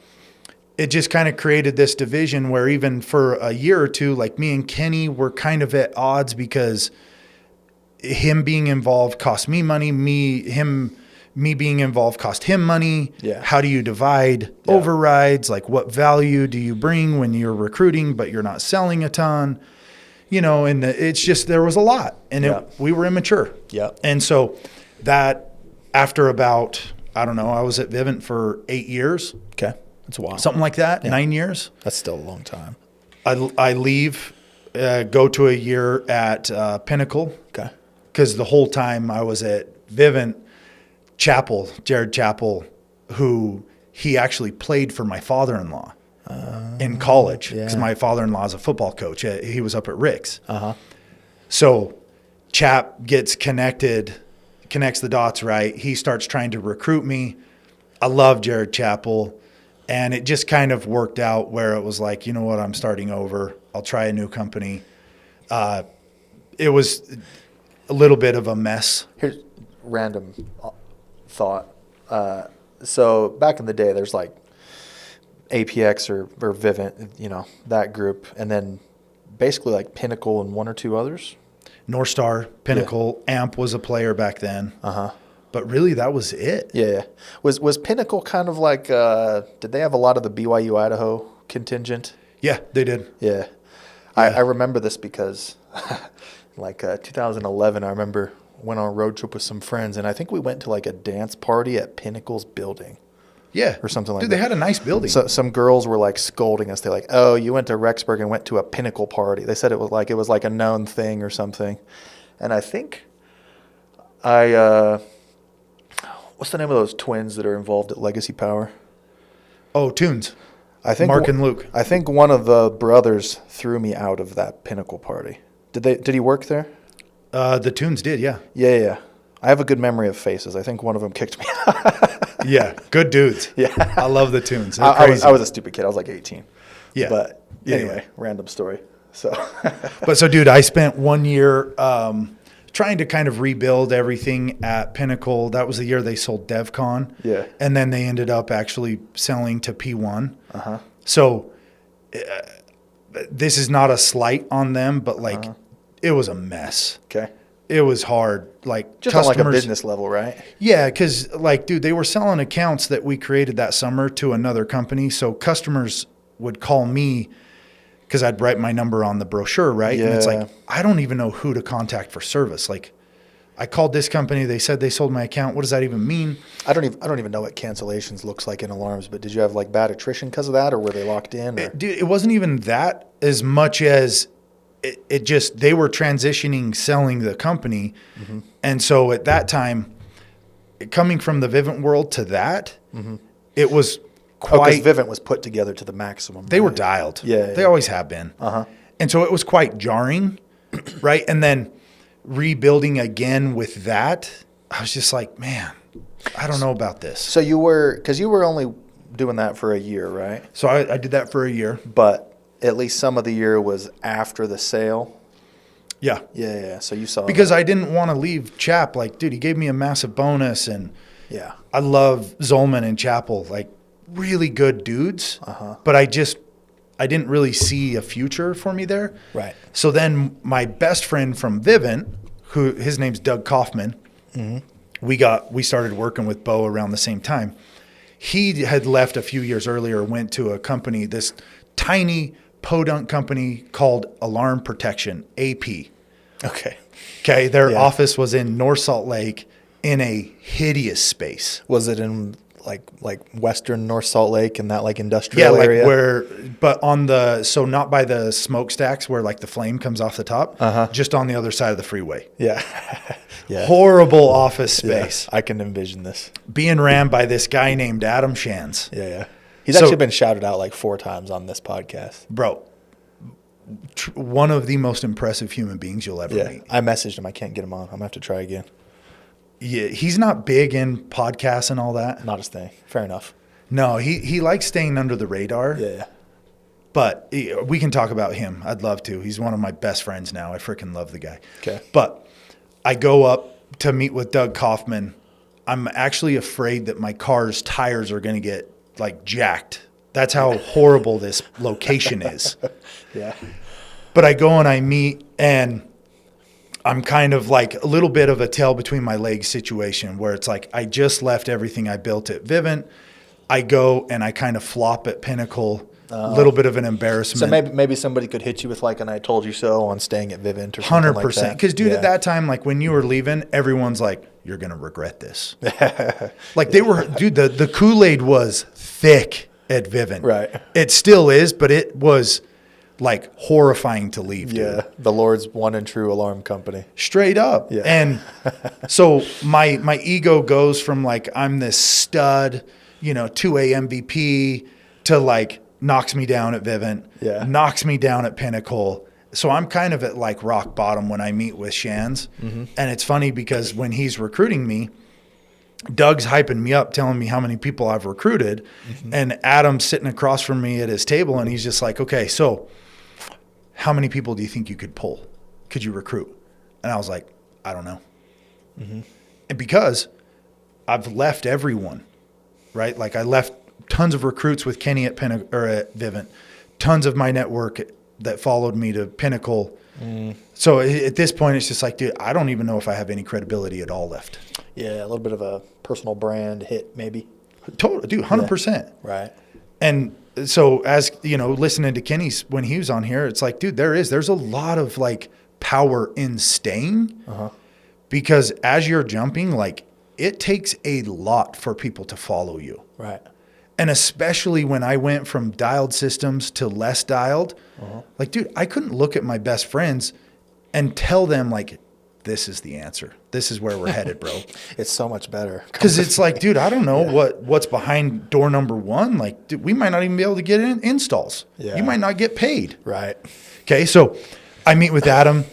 it just kind of created this division where even for a year or two, like, me and Kenny were kind of at odds because him being involved cost me money. Me being involved cost him money. Yeah. How do you divide overrides? Like, what value do you bring when you're recruiting but you're not selling a ton? And it's just, there was a lot, and we were immature. Yeah. And so that, after about, I don't know, I was at Vivint for 8 years. Okay. That's a while. Something like that, 9 years. That's still a long time. I leave, go to a year at Pinnacle. Okay. Because the whole time I was at Vivint, Jared Chappell, who he actually played for my father-in-law. In college, because my father-in-law is a football coach. He was up at Rick's. So Chap connects the dots right. He starts trying to recruit me. I love Jared Chappell. And it just kind of worked out where it was like, you know what, I'm starting over. I'll try a new company. It was a little bit of a mess. Here's random thought. So back in the day, there's like APX or Vivint, you know, that group, and then basically like Pinnacle and one or two others. North Star, Pinnacle, Amp was a player back then. But really, that was it. Yeah. Was Pinnacle kind of like, did they have a lot of the BYU Idaho contingent? Yeah, they did. Yeah. I remember this because like 2011, I remember went on a road trip with some friends, and I think we went to like a dance party at Pinnacle's building. Yeah. Or something like that. that. Dude, they had a nice building. So some girls were like scolding us. They're like, "Oh, you went to Rexburg and went to a Pinnacle party." They said it was like a known thing or something. And I think what's the name of those twins that are involved at Legacy Power? Oh, Tunes. I think Mark and Luke. I think one of the brothers threw me out of that Pinnacle party. Did he work there? The Tunes did, yeah. Yeah. I have a good memory of faces. I think one of them kicked me out. Yeah, good dudes. Yeah. I love the Tunes. I was a stupid kid. I was like 18. Yeah. But anyway, random story. So. So, dude, I spent 1 year trying to kind of rebuild everything at Pinnacle. That was the year they sold DevCon. Yeah. And then they ended up actually selling to P1. So this is not a slight on them, but like it was a mess. Okay. It was hard. Like just on like a business level, right? Yeah, because like, dude, they were selling accounts that we created that summer to another company. So customers would call me because I'd write my number on the brochure, right? Yeah. And it's like, I don't even know who to contact for service. Like, I called this company. They said they sold my account. What does that even mean? I don't even know what cancellations looks like in alarms. But did you have like bad attrition because of that, or were they locked in? Or? Dude, it wasn't even that as much as it just they were transitioning, selling the company, and so at that time, coming from the Vivint world to that, it was quite. Because Vivint was put together to the maximum. They were dialed. Yeah, they always have been. And so it was quite jarring, right? And then rebuilding again with that, I was just like, man, I don't know about this. So you were only doing that for a year, right? So I did that for a year. But at least some of the year was after the sale. Yeah. Yeah. So you saw because I didn't want to leave Chap. Like, dude, he gave me a massive bonus, and I love Zolman and Chapel, like really good dudes. But I didn't really see a future for me there. Right. So then my best friend from Vivint, who his name's Doug Kaufman, we started working with Bo around the same time. He had left a few years earlier, went to a company, this tiny podunk company called Alarm Protection, AP. Okay. Their office was in North Salt Lake in a hideous space. Was it in like western North Salt Lake and that like industrial area? But not by the smokestacks where like the flame comes off the top, just on the other side of the freeway. Yeah. Horrible office space. I can envision this. Being ran by this guy named Adam Shands. Yeah. He's actually been shouted out like 4 times on this podcast. Bro, one of the most impressive human beings you'll ever meet. I messaged him. I can't get him on. I'm going to have to try again. Yeah, he's not big in podcasts and all that. Not his thing. Fair enough. No, he likes staying under the radar. Yeah. But we can talk about him. I'd love to. He's one of my best friends now. I freaking love the guy. Okay. But I go up to meet with Doug Kaufman. I'm actually afraid that my car's tires are going to get like jacked. That's how horrible this location is. Yeah. But I go and I meet, and I'm kind of like a little bit of a tail between my legs situation where it's like I just left everything I built at Vivint. I go and I kind of flop at Pinnacle, a little bit of an embarrassment. So maybe somebody could hit you with like an "I told you so" on staying at Vivint or something 100%. Like that. Because dude, at that time, like when you were leaving, everyone's like, "You're gonna regret this." Like they were, dude. The Kool-Aid was thick at Vivint. Right. It still is, but it was like horrifying to leave. Dude. Yeah. The Lord's one and true alarm company. Straight up. Yeah. And so my ego goes from like I'm this stud, 2A MVP to like knocks me down at Vivint, knocks me down at Pinnacle. So I'm kind of at like rock bottom when I meet with Shands. And it's funny because when he's recruiting me, Doug's hyping me up, telling me how many people I've recruited. And Adam's sitting across from me at his table, and he's just like, okay, so how many people do you think you could pull? could you recruit? And I was like, I don't know. And because I've left everyone, right? Like I left tons of recruits with Kenny at at Vivint, tons of my network that followed me to Pinnacle. So at this point, it's just like, dude, I don't even know if I have any credibility at all left. Yeah, a little bit of a personal brand hit, maybe. Totally, dude, 100%. Yeah. Right. And so as, listening to Kenny's when he was on here, it's like, dude, there's a lot of like power in staying because as you're jumping, like it takes a lot for people to follow you. Right. And especially when I went from dialed systems to less dialed, like, dude, I couldn't look at my best friends and tell them like, this is the answer. This is where we're headed, bro. It's so much better. Because it's like, dude, I don't know what's behind door number one. Like, dude, we might not even be able to get installs. Yeah. You might not get paid. Right. Okay, so I meet with Adam,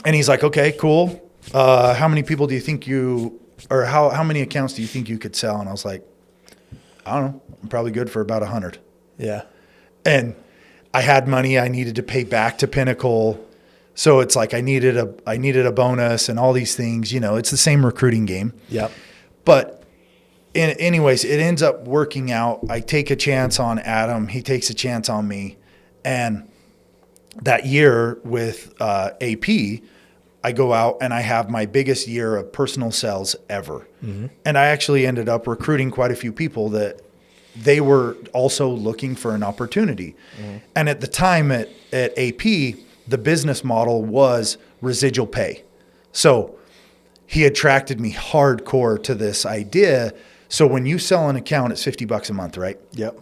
and he's like, okay, cool. How many people do you think how many accounts do you think you could sell? And I was like, I don't know. I'm probably good for about 100. Yeah. And I had money I needed to pay back to Pinnacle. So it's like I needed a bonus and all these things. It's the same recruiting game. Yep. But anyways, it ends up working out. I take a chance on Adam. He takes a chance on me. And that year with AP, I go out and I have my biggest year of personal sales ever. And I actually ended up recruiting quite a few people that they were also looking for an opportunity. And at the time at AP, the business model was residual pay. So he attracted me hardcore to this idea. So when you sell an account, it's $50 a month, right? Yep.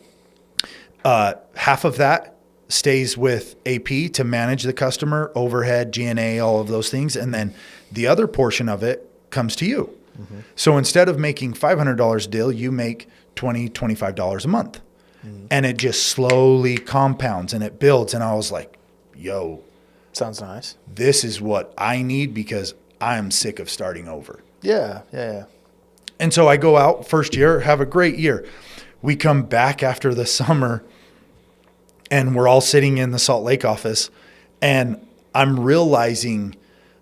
Half of that stays with AP to manage the customer, overhead, G&A, all of those things. And then the other portion of it comes to you. So instead of making $500 a deal, you make $20, $25 a month. And it just slowly compounds and it builds. And I was like, yo, sounds nice. This is what I need because I'm sick of starting over. Yeah. And so I go out first year, have a great year. We come back after the summer and we're all sitting in the Salt Lake office and I'm realizing,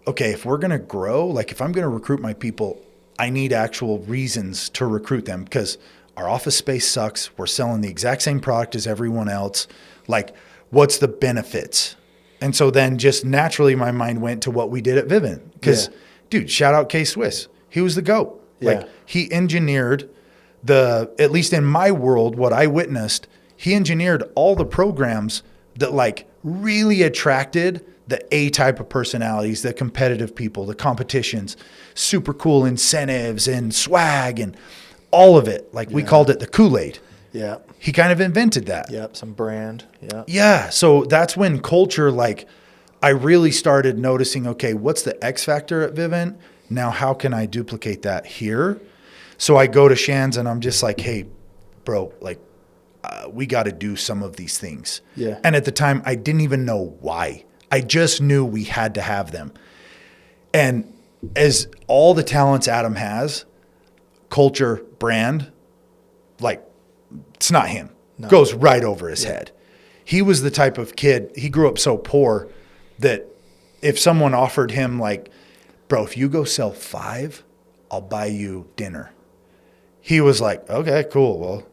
okay, if we're going to grow, like if I'm going to recruit my people, I need actual reasons to recruit them because our office space sucks. We're selling the exact same product as everyone else. Like, what's the benefits? And so then just naturally my mind went to what we did at Vivint. Because, dude, shout out K-Swiss. He was the GOAT. Yeah. Like, he engineered at least in my world, what I witnessed, he engineered all the programs that, like, really attracted the A type of personalities, the competitive people, the competitions, super cool incentives and swag and all of it. Like, we called it the Kool-Aid. Yeah. He kind of invented that. Yep. Some brand. Yeah. Yeah. So that's when culture, like, I really started noticing, okay, what's the X factor at Vivint? Now, how can I duplicate that here? So I go to Shan's and I'm just like, hey, bro, like, we got to do some of these things. Yeah. And at the time, I didn't even know why. I just knew we had to have them. And as all the talents Adam has, culture, brand, like, it's not him. No. Goes right over his head. He was the type of kid, he grew up so poor that if someone offered him like, bro, if you go sell 5, I'll buy you dinner. He was like, okay, cool. Well,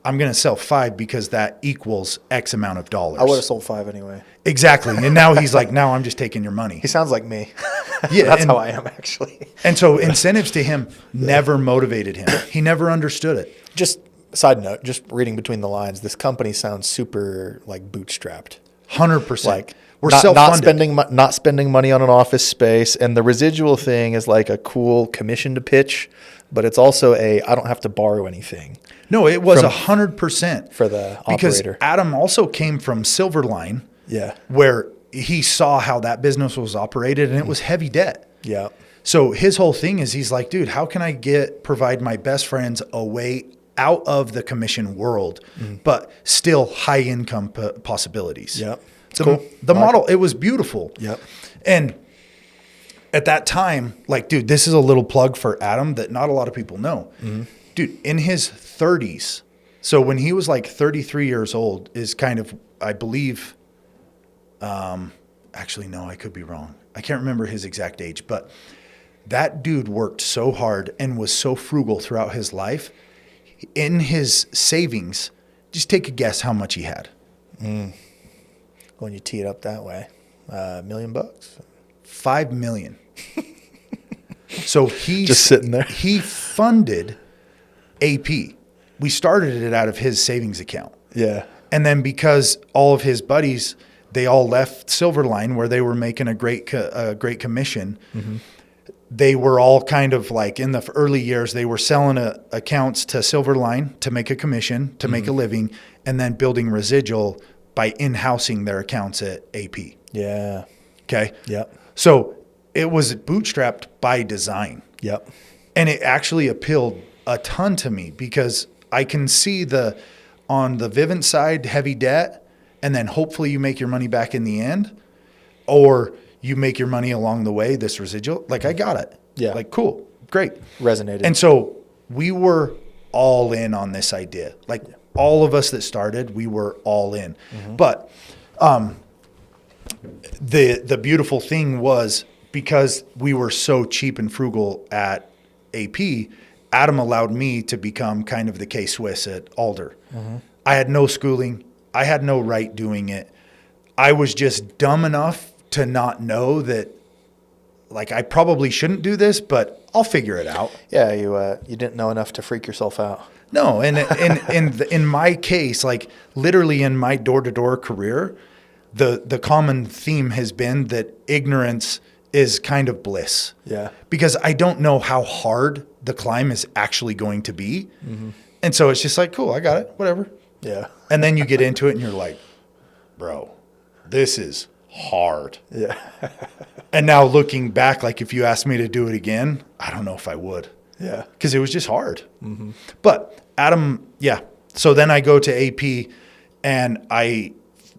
I'm going to sell 5 because that equals X amount of dollars. I would have sold 5 anyway. Exactly. And now he's like, now I'm just taking your money. He sounds like me. Yeah. That's how I am actually. And so incentives to him never motivated him. He never understood it. Just side note, just reading between the lines, this company sounds super like bootstrapped. 100%. Like we're self-funded. Not spending money on an office space. And the residual thing is like a cool commission to pitch, but it's also I don't have to borrow anything. No, it was 100% for the because operator. Adam also came from Silverline. Yeah. Where he saw how that business was operated and it was heavy debt. Yeah. So his whole thing is he's like, dude, how can I provide my best friends a way out of the commission world, but still high income possibilities? Yep. The model, it was beautiful. Yep. And at that time, like, dude, this is a little plug for Adam that not a lot of people know. Dude, in his 30s, so when he was like 33 years old is kind of, I believe, actually, no, I could be wrong. I can't remember his exact age, but that dude worked so hard and was so frugal throughout his life. In his savings, just take a guess how much he had. When you tee it up that way, $1 million. $5 million. So he's Just sitting there. He funded AP. We started it out of his savings account. Yeah. And then because all of his buddies, they all left Silverline where they were making a great commission. Mm-hmm. They were all kind of like in the early years, they were selling accounts to Silverline to make a commission, to make a living, and then building residual by in-housing their accounts at AP. Yeah. Okay. Yep. So it was bootstrapped by design. Yep. And it actually appealed a ton to me because I can see on the Vivint side, heavy debt, and then hopefully you make your money back in the end, or you make your money along the way, this residual. Like, I got it. Yeah. Like, cool. Great. Resonated. And so we were all in on this idea. Like, all of us that started, we were all in. Mm-hmm. But the beautiful thing was, because we were so cheap and frugal at AP, Adam allowed me to become kind of the K-Swiss at Alder. Mm-hmm. I had no schooling. I had no right doing it. I was just dumb enough to not know that, like, I probably shouldn't do this, but I'll figure it out. Yeah, you didn't know enough to freak yourself out. No, and in my case, like literally in my door-to-door career, the common theme has been that ignorance is kind of bliss. Yeah. Because I don't know how hard the climb is actually going to be. Mm-hmm. And so it's just like, cool, I got it, whatever. Yeah. And then you get into it and you're like, bro, this is hard. Yeah. And now looking back, like if you asked me to do it again, I don't know if I would. Yeah. Because it was just hard. Mm-hmm. But Adam, yeah. So then I go to AP and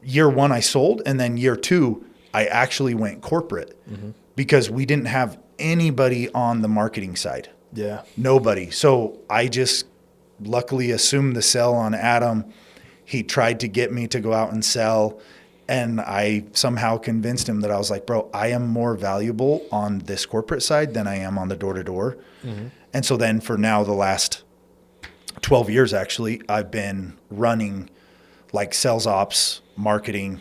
year one I sold, and then year two I actually went corporate because we didn't have anybody on the marketing side. Yeah. Nobody. So I just luckily assumed the sell on Adam. He tried to get me to go out and sell, and I somehow convinced him that I was like, bro, I am more valuable on this corporate side than I am on the door-to-door. Mm-hmm. And so then for now, the last 12 years, actually, I've been running like sales ops, marketing,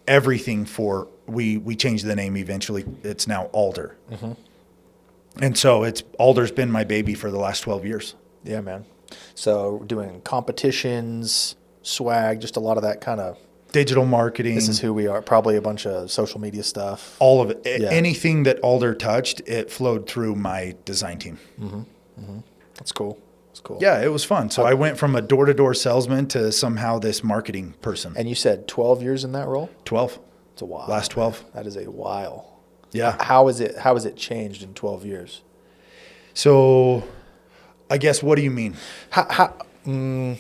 everything for, we changed the name eventually. It's now Alder. Mm-hmm. And so Alder's been my baby for the last 12 years. Yeah, man. So doing competitions, swag, just a lot of that kind of digital marketing. This is who we are. Probably a bunch of social media stuff. All of it. Yeah. Anything that Alder touched, it flowed through my design team. Mm-hmm. Mm-hmm. That's cool. That's cool. Yeah, it was fun. So I went from a door-to-door salesman to somehow this marketing person. And you said 12 years in that role? 12. It's a while. Last 12. That is a while. Yeah. How has it changed in 12 years? So I guess, what do you mean? I'm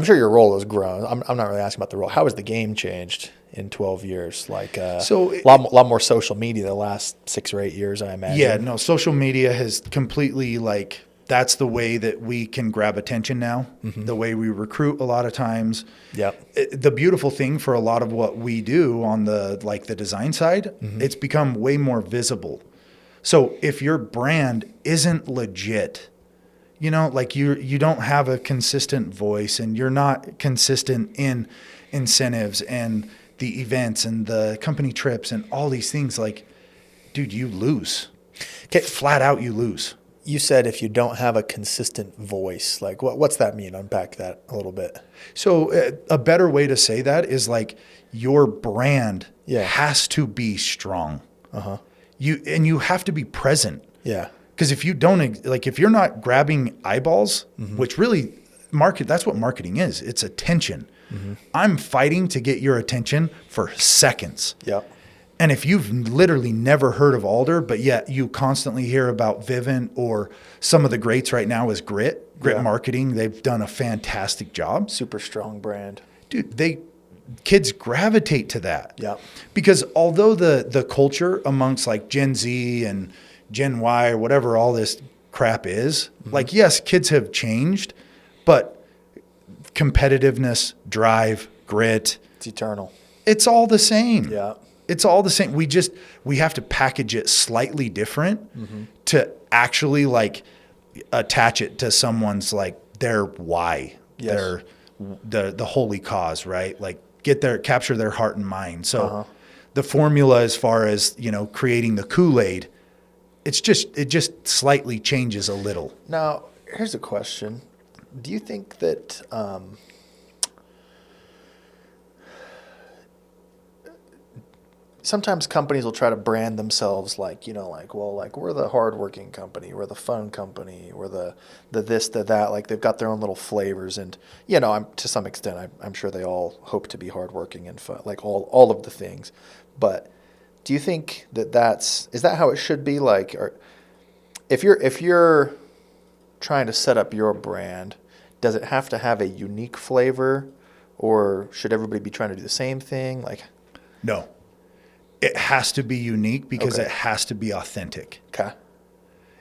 sure your role has grown. I'm not really asking about the role. How has the game changed in 12 years? Like a lot more social media the last 6 or 8 years, I imagine. Yeah, no, social media has completely, like, that's the way that we can grab attention now, the way we recruit a lot of times. Yep. The beautiful thing for a lot of what we do on the design side, it's become way more visible. So if your brand isn't legit, like you don't have a consistent voice and you're not consistent in incentives and the events and the company trips and all these things, like, dude, you lose. Flat out, you lose. You said if you don't have a consistent voice, like what's that mean? Unpack that a little bit. So a better way to say that is like your brand has to be strong. Uh-huh. You have to be present. Yeah. Because if you don't, like, if you're not grabbing eyeballs, which really that's what marketing is. It's attention. Mm-hmm. I'm fighting to get your attention for seconds. Yep. And if you've literally never heard of Alder, but yet you constantly hear about Vivint, or some of the greats right now is Grit Marketing. They've done a fantastic job. Super strong brand. Dude, kids gravitate to that. Yeah. Because although the culture amongst like Gen Z and Gen Y or whatever all this crap is, like, yes, kids have changed, but competitiveness, drive, grit. It's eternal. It's all the same. Yeah. It's all the same. We have to package it slightly different to actually like attach it to someone's like their why, Yes. the holy cause, right? Like capture their heart and mind. So the formula as far as, creating the Kool-Aid, it just slightly changes a little. Now, here's a question. Do you think that sometimes companies will try to brand themselves like we're the hardworking company, we're the fun company, we're the this, the that, like they've got their own little flavors, and to some extent I'm sure they all hope to be hardworking and fun, like all of the things. But do you think is that how it should be? Like, or if you're trying to set up your brand, does it have to have a unique flavor, or should everybody be trying to do the same thing? Like, No. It has to be unique because Okay. it has to be authentic. okay,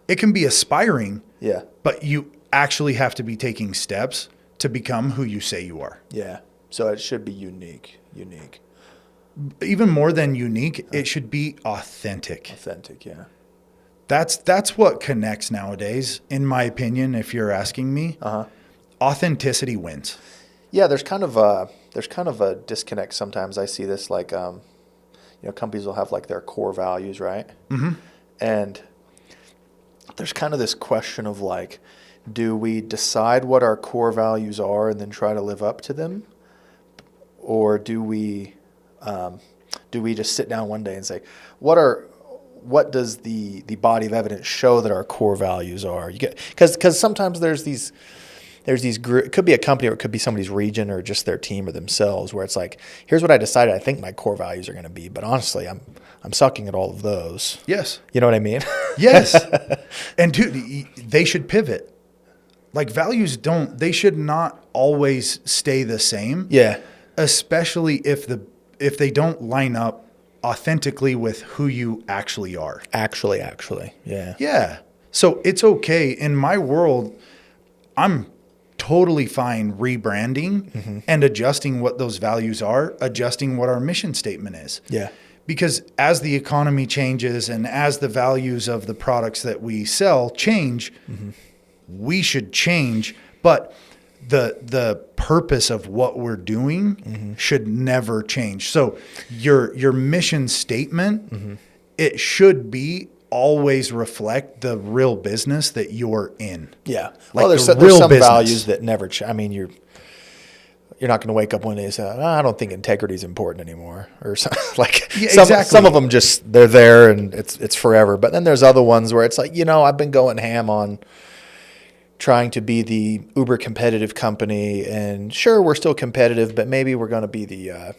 It can be aspiring, yeah, but you actually have to be taking steps to become who you say you are. yeah. So it should be unique, Even more than unique, it should be authentic. authentic, yeah. That's what connects nowadays, in my opinion, if you're asking me. Authenticity wins. Yeah, there's kind of a disconnect sometimes. I see this like companies will have like their core values, right? Mm-hmm. And there's kind of this question of like, do we decide what our core values are and then try to live up to them, or do we just sit down one day and say, what does the body of evidence show that our core values are? Because sometimes there's these it could be a company, or it could be somebody's region, or just their team or themselves, where it's like, here's what I decided I think my core values are going to be, but honestly I'm sucking at all of those. Yes. You know what I mean? Yes. And dude, they should pivot. Like values they should not always stay the same. Yeah. Especially if they don't line up authentically with who you actually are. Actually. Yeah. Yeah. So it's okay. In my world, I'm totally fine rebranding and adjusting what those values are, adjusting what our mission statement is. Yeah. Because as the economy changes and as the values of the products that we sell change, we should change. But the purpose of what we're doing should never change. So your mission statement, it should be always reflect the real business that you're in. Yeah. Like Well, there's the some real business. values that never change. I mean, you're not going to wake up one day and say, I don't think integrity is important anymore, or something. Like exactly. Some of them just, they're there and it's forever. But then there's other ones where it's like, I've been going ham on trying to be the uber competitive company, and sure, we're still competitive, but maybe we're going to be the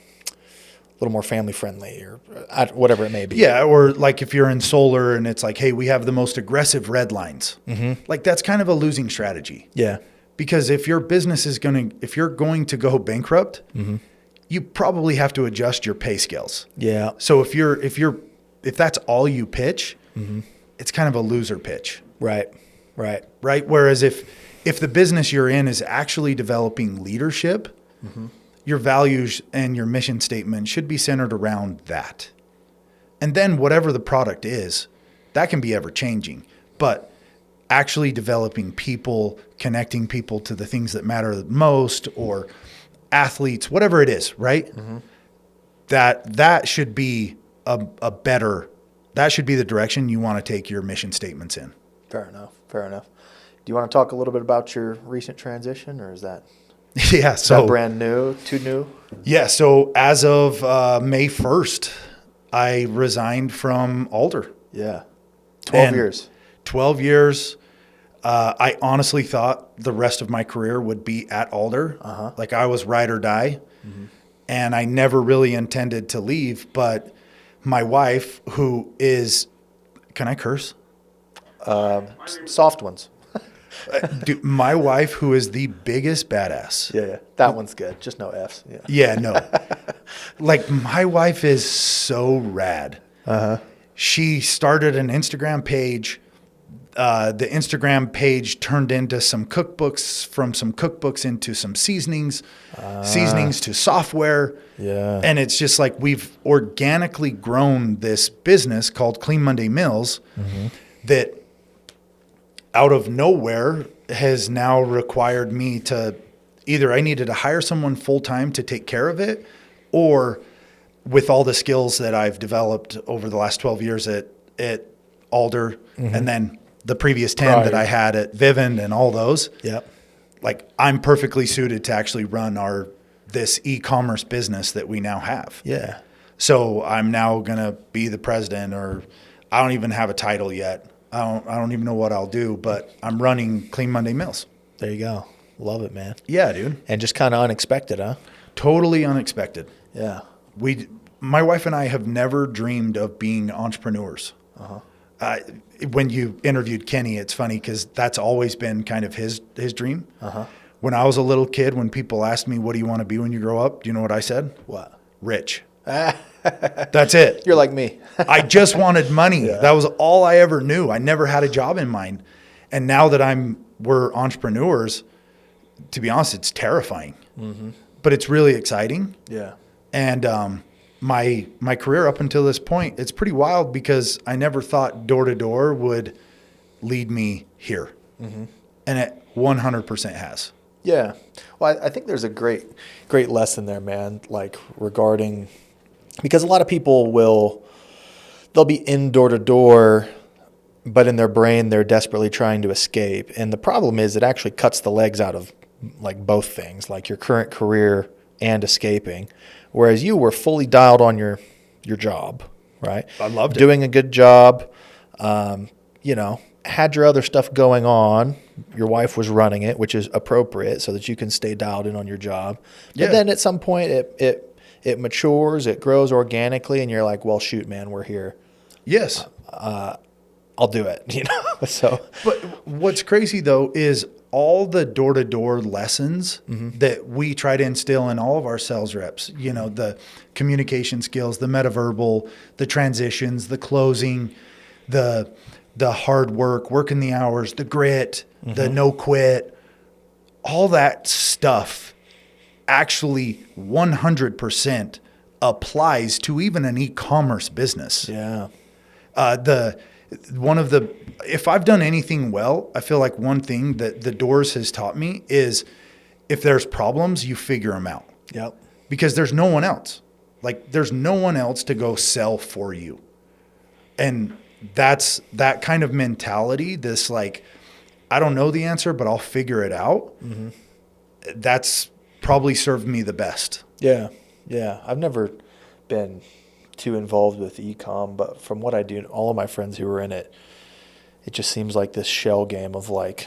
little more family friendly, or whatever it may be. Yeah, or like if you're in solar and it's like, hey, we have the most aggressive red lines. Like that's kind of a losing strategy. Yeah. Because if your business if you're going to go bankrupt, you probably have to adjust your pay scales. Yeah. So if that's all you pitch, it's kind of a loser pitch. Right. Whereas if the business you're in is actually developing leadership, your values and your mission statement should be centered around that. And then whatever the product is, that can be ever changing. But actually developing people, connecting people to the things that matter most, or athletes, whatever it is, right? That should be that should be the direction you want to take your mission statements in. Fair enough. Do you want to talk a little bit about your recent transition, or is that Yeah. So brand new, too new? Yeah. So as of May 1st, I resigned from Alder. Yeah. 12 And years. 12 years. I honestly thought the rest of my career would be at Alder. Like I was ride or die. And I never really intended to leave. But my wife, who is, can I curse? Soft ones. Dude, my wife, who is the biggest badass. Yeah. That one's good. Just no F's. Yeah. Yeah, no. Like my wife is so rad. She started an Instagram page The Instagram page turned into some cookbooks, from some cookbooks into some seasonings to software. Yeah. And it's just like we've organically grown this business called Clean Monday Meals that out of nowhere has now required me to either I needed to hire someone full time to take care of it, or with all the skills that I've developed over the last 12 years at Alder and then the previous 10 that I had at Vivint and all those. Yep. Like I'm perfectly suited to actually run this e-commerce business that we now have. Yeah. So I'm now going to be the president, or I don't even have a title yet. I don't even know what I'll do, but I'm running Clean Monday Meals. There you go. Love it, man. Yeah, dude. And just kind of unexpected, huh? Totally unexpected. Yeah. My wife and I have never dreamed of being entrepreneurs. When you interviewed Kenny, it's funny because that's always been kind of his dream. When I was a little kid, when people asked me, what do you want to be when you grow up? Do you know what I said? What? Rich. That's it. You're like me. I just wanted money. Yeah. That was all I ever knew. I never had a job in mind. And now that we're entrepreneurs, to be honest, it's terrifying, but it's really exciting. Yeah. And my career up until this point, it's pretty wild because I never thought door to door would lead me here. And it 100% has. Yeah. Well, I think there's a great lesson there, man, like regarding, because a lot of people they'll be in door to door, but in their brain, they're desperately trying to escape. And the problem is it actually cuts the legs out of like both things, like your current career and escaping. Whereas you were fully dialed on your job, right? I loved it. Doing a good job, had your other stuff going on. Your wife was running it, which is appropriate so that you can stay dialed in on your job. But then at some point it matures, it grows organically, and you're like, well, shoot, man, we're here. Yes. I'll do it, So, but what's crazy though is all the door-to-door lessons that we try to instill in all of our sales reps, the communication skills, the metaverbal, the transitions, the closing, the hard work, working the hours, the grit, the no quit, all that stuff actually 100% applies to even an e-commerce business. Yeah. If I've done anything well, I feel like one thing that the doors has taught me is if there's problems, you figure them out. Yep. Because there's no one else. Like there's no one else to go sell for you. And that's that kind of mentality, this like, I don't know the answer, but I'll figure it out. That's probably served me the best. Yeah. Yeah. I've never been too involved with e-com, but from what I do, all of my friends who are in it, it just seems like this shell game of like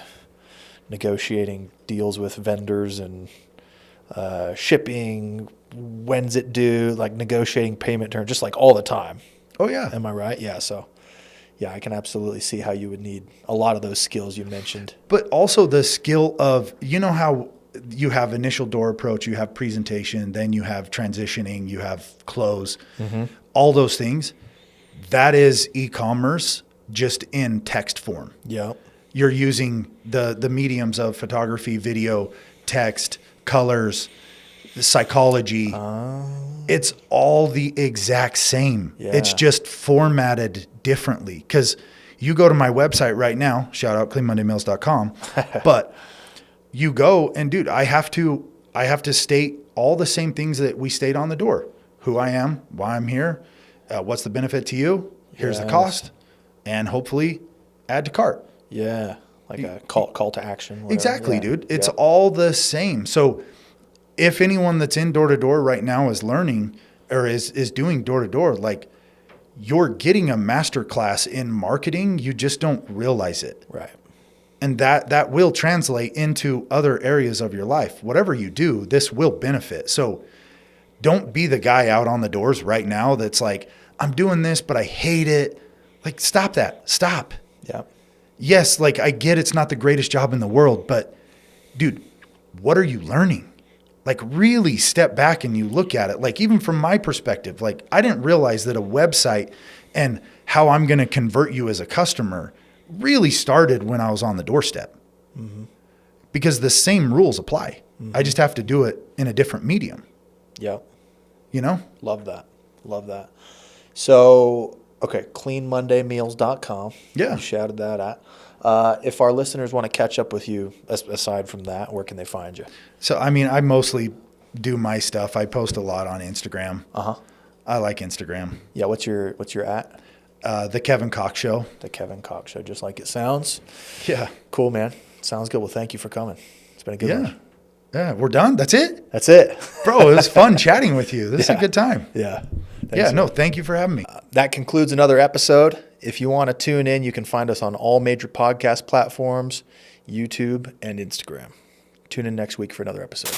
negotiating deals with vendors and shipping, when's it due, like negotiating payment terms, just like all the time. Oh yeah. Am I right? Yeah. So yeah, I can absolutely see how you would need a lot of those skills you mentioned. But also the skill of, how you have initial door approach, you have presentation, then you have transitioning, you have close, all those things. That is e-commerce just in text form. Yeah. You're using the mediums of photography, video, text, colors, psychology. It's all the exact same. Yeah. It's just formatted differently. Because you go to my website right now, shout out cleanmondaymeals.com, but you go and dude, I have to state all the same things that we state on the door. Who I am, why I'm here, what's the benefit to you, here's the cost, and hopefully add to cart. Yeah, like a call to action. Whatever. Exactly, dude. It's all the same. So if anyone that's in door-to-door right now is learning or is doing door-to-door, like you're getting a master class in marketing, you just don't realize it. Right. And that will translate into other areas of your life. Whatever you do, this will benefit. So don't be the guy out on the doors right now that's like, I'm doing this, but I hate it. Like, stop that. Stop. Yeah. Yes, like I get it's not the greatest job in the world, but dude, what are you learning? Like really step back and you look at it. Like even from my perspective, like I didn't realize that a website and how I'm going to convert you as a customer really started when I was on the doorstep. Because the same rules apply. I just have to do it in a different medium. Yep. You know? Love that. Love that. So, okay, cleanmondaymeals.com. Yeah. You shouted that at. If our listeners want to catch up with you, aside from that, where can they find you? So, I mean, I mostly do my stuff. I post a lot on Instagram. I like Instagram. Yeah, what's your at? The Kevin Cox Show. The Kevin Cox Show, just like it sounds. Yeah. Cool, man. Sounds good. Well, thank you for coming. It's been a good one. Yeah, we're done. That's it? That's it. Bro, it was fun chatting with you. This is a good time. Yeah. Thanks, no, thank you for having me. That concludes another episode. If you want to tune in, you can find us on all major podcast platforms, YouTube, and Instagram. Tune in next week for another episode.